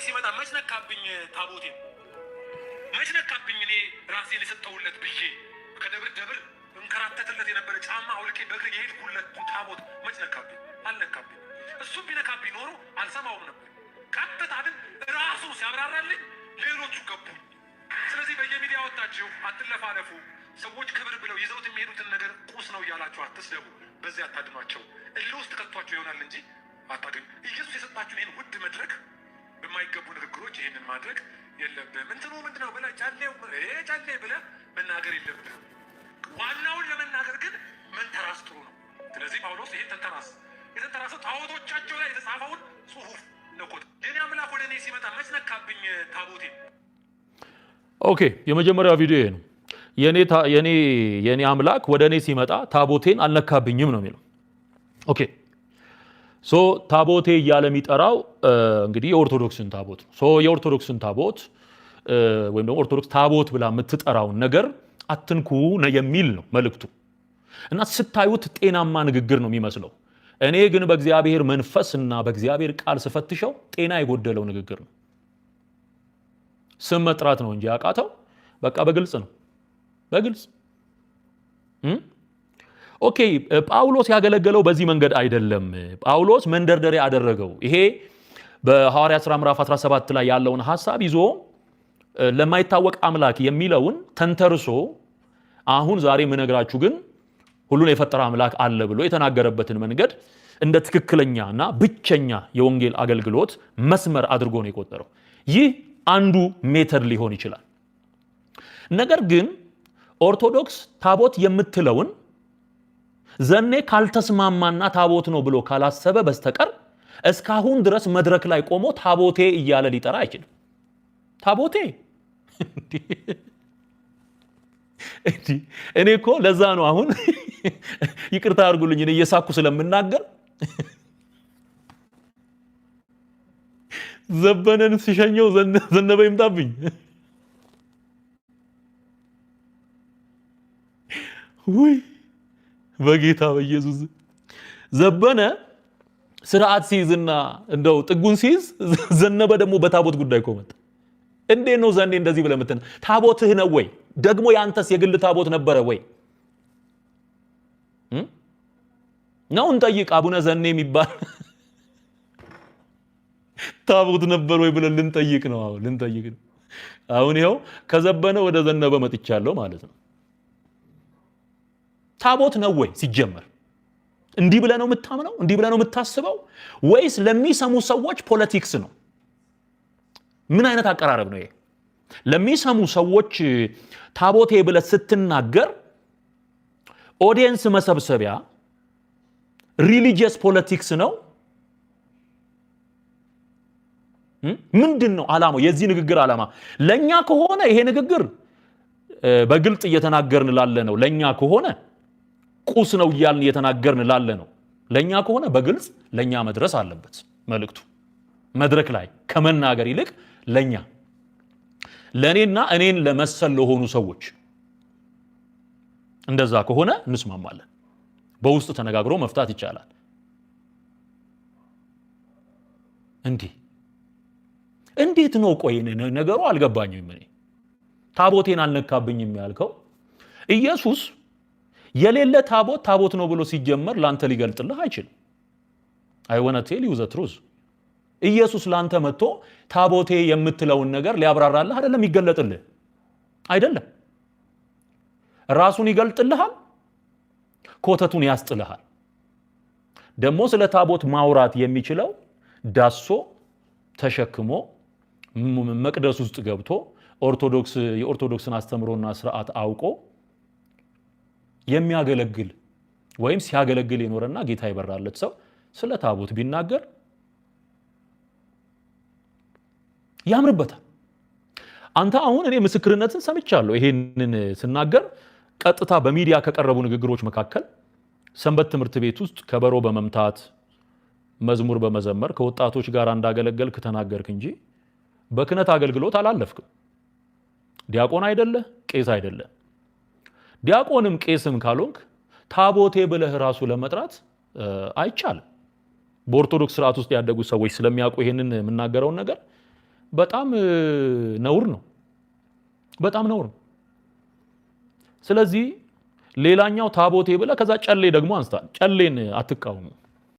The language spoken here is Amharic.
ሲመጣ መች ነካብኝ ታቦቴ መች ነካብኝ እኔ ራሴን የሰጠሁለት ብዬ ከደብር ደብር እንከራተትለት የነበረ ጫማ አውልቄ በእግሬ የሄድኩለት ታቦት መች ነካብኝ? አልነካብኝ። እሱም ቢነካብኝ ኖሮ አልሰማውም ነበር። ቀጥታ ግን ራሱ ሲያብራራልኝ ሌሎቹ ገቡኝ። ስለዚህ በየሚዲያ ወጣችሁ አትለፋለፉ። ሰዎች ክብር ብለው ይዘውት የሚሄዱትን ነገር ቁስ ነው እያላችሁ አትስደቡ። በዚህ አታድኗቸው። እልህ ውስጥ ከቷቸው ይሆናል እንጂ አታድኑ። ኢየሱስ የሰጣችሁን ይህን ውድ መድረክ በማይገቡ ንግግሮች ይህንን ማድረግ የለብህም። እንትኑ ምንድነው ብለህ ጫሌ ብለህ መናገር የለብህም። ዋናውን ለመናገር ግን መንተራስ ጥሩ ነው። ስለዚህ ጳውሎስ ይሄን የተንተራሰው ጣዖቶቻቸው ላይ የተጻፈውን ጽሑፍ ነቆት። የኔ አምላክ ወደ እኔ ሲመጣ መች ነካብኝ ታቦቴ። ኦኬ፣ የመጀመሪያው ቪዲዮ ይሄ ነው። የኔ አምላክ ወደ እኔ ሲመጣ ታቦቴን አልነካብኝም ነው የሚለው። ኦኬ፣ ሶ ታቦቴ እያለ የሚጠራው እንግዲህ የኦርቶዶክስን ታቦት ነው። ሶ የኦርቶዶክስን ታቦት ወይም ደግሞ ኦርቶዶክስ ታቦት ብላ የምትጠራውን ነገር አትንኩ የሚል ነው መልእክቱ። እና ስታዩት ጤናማ ንግግር ነው የሚመስለው። እኔ ግን በእግዚአብሔር መንፈስና በእግዚአብሔር ቃል ስፈትሸው ጤና የጎደለው ንግግር ነው። ስም መጥራት ነው እንጂ ያቃተው በቃ በግልጽ ነው፣ በግልጽ ኦኬ። ጳውሎስ ያገለገለው በዚህ መንገድ አይደለም። ጳውሎስ መንደርደሪያ ያደረገው ይሄ በሐዋርያት ሥራ ምዕራፍ 17 ላይ ያለውን ሐሳብ ይዞ ለማይታወቅ አምላክ የሚለውን ተንተርሶ አሁን ዛሬ የምነግራችሁ ግን ሁሉን የፈጠረ አምላክ አለ ብሎ የተናገረበትን መንገድ እንደ ትክክለኛና ብቸኛ የወንጌል አገልግሎት መስመር አድርጎ ነው የቆጠረው። ይህ አንዱ ሜተድ ሊሆን ይችላል። ነገር ግን ኦርቶዶክስ ታቦት የምትለውን ዘኔ ካልተስማማና ታቦት ነው ብሎ ካላሰበ በስተቀር እስካሁን ድረስ መድረክ ላይ ቆሞ ታቦቴ እያለ ሊጠራ አይችልም። ታቦቴ እኔ እኮ ለዛ ነው አሁን ይቅርታ አድርጉልኝ እኔ እየሳኩ ስለምናገር ዘበነን ሲሸኘው ዘነበ ይምጣብኝ። ውይ በጌታ በኢየሱስ ዘበነ ስርዓት ሲይዝና እንደው ጥጉን ሲይዝ ዘነበ ደግሞ በታቦት ጉዳይ ቆመጥ። እንዴት ነው ዘኔ እንደዚህ ብለህ የምትነ ታቦትህ ነው ወይ ደግሞ ያንተስ የግል ታቦት ነበረ ወይ ነው እንጠይቅ። አቡነ ዘኔ የሚባል ታቦት ነበር ወይ ብለን ልንጠይቅ ነው። አሁን ይኸው ከዘበነ ወደ ዘነበ መጥቻለሁ ማለት ነው። ታቦት ነው ወይ ሲጀመር እንዲህ ብለህ ነው የምታምነው? እንዲህ ብለህ ነው የምታስበው? ወይስ ለሚሰሙ ሰዎች ፖለቲክስ ነው? ምን አይነት አቀራረብ ነው ይሄ? ለሚሰሙ ሰዎች ታቦቴ ብለህ ስትናገር ኦዲየንስ መሰብሰቢያ ሪሊጂየስ ፖለቲክስ ነው? ምንድን ነው ዓላማው? የዚህ ንግግር ዓላማ ለኛ ከሆነ ይሄ ንግግር በግልጽ እየተናገርን ላለ ነው። ለኛ ከሆነ ቁስ ነው እያልን እየተናገርን ላለ ነው። ለኛ ከሆነ በግልጽ ለኛ መድረስ አለበት መልእክቱ። መድረክ ላይ ከመናገር ይልቅ ለኛ ለኔና እኔን ለመሰል ለሆኑ ሰዎች እንደዛ ከሆነ እንስማማለን። በውስጥ ተነጋግሮ መፍታት ይቻላል። እንዴት ነው? ቆይ ነገሩ አልገባኝም። እኔ ታቦቴን አልነካብኝም ያልከው ኢየሱስ የሌለ ታቦት ነው ብሎ ሲጀመር ላንተ ሊገልጥልህ አይችልም። I want to tell you the truth። ኢየሱስ ላንተ መጥቶ ታቦቴ የምትለውን ነገር ሊያብራራልህ አይደለም ይገለጥልህ አይደለም። ራሱን ይገልጥልሃል፣ ኮተቱን ያስጥልሃል። ደግሞ ስለ ታቦት ማውራት የሚችለው ዳሶ ተሸክሞ መቅደስ ውስጥ ገብቶ የኦርቶዶክስን አስተምሮና ስርዓት አውቆ የሚያገለግል ወይም ሲያገለግል የኖረና ጌታ ይበራለት ሰው ስለ ታቦት ቢናገር ያምርበታል። አንተ አሁን እኔ ምስክርነትን ሰምቻለሁ። ይሄንን ስናገር ቀጥታ በሚዲያ ከቀረቡ ንግግሮች መካከል ሰንበት ትምህርት ቤት ውስጥ ከበሮ በመምታት መዝሙር በመዘመር ከወጣቶች ጋር እንዳገለገልክ ተናገርክ እንጂ በክህነት አገልግሎት አላለፍክም። ዲያቆን አይደለ፣ ቄስ አይደለ። ዲያቆንም ቄስም ካልሆንክ ታቦቴ ብለህ ራሱ ለመጥራት አይቻልም። በኦርቶዶክስ ስርዓት ውስጥ ያደጉ ሰዎች ስለሚያውቁ ይሄንን የምናገረውን ነገር በጣም ነውር ነው። በጣም ነውር ነው። ስለዚህ ሌላኛው ታቦቴ ብለህ ከዛ ጨሌ ደግሞ አንስታል። ጨሌን አትቃወሙ።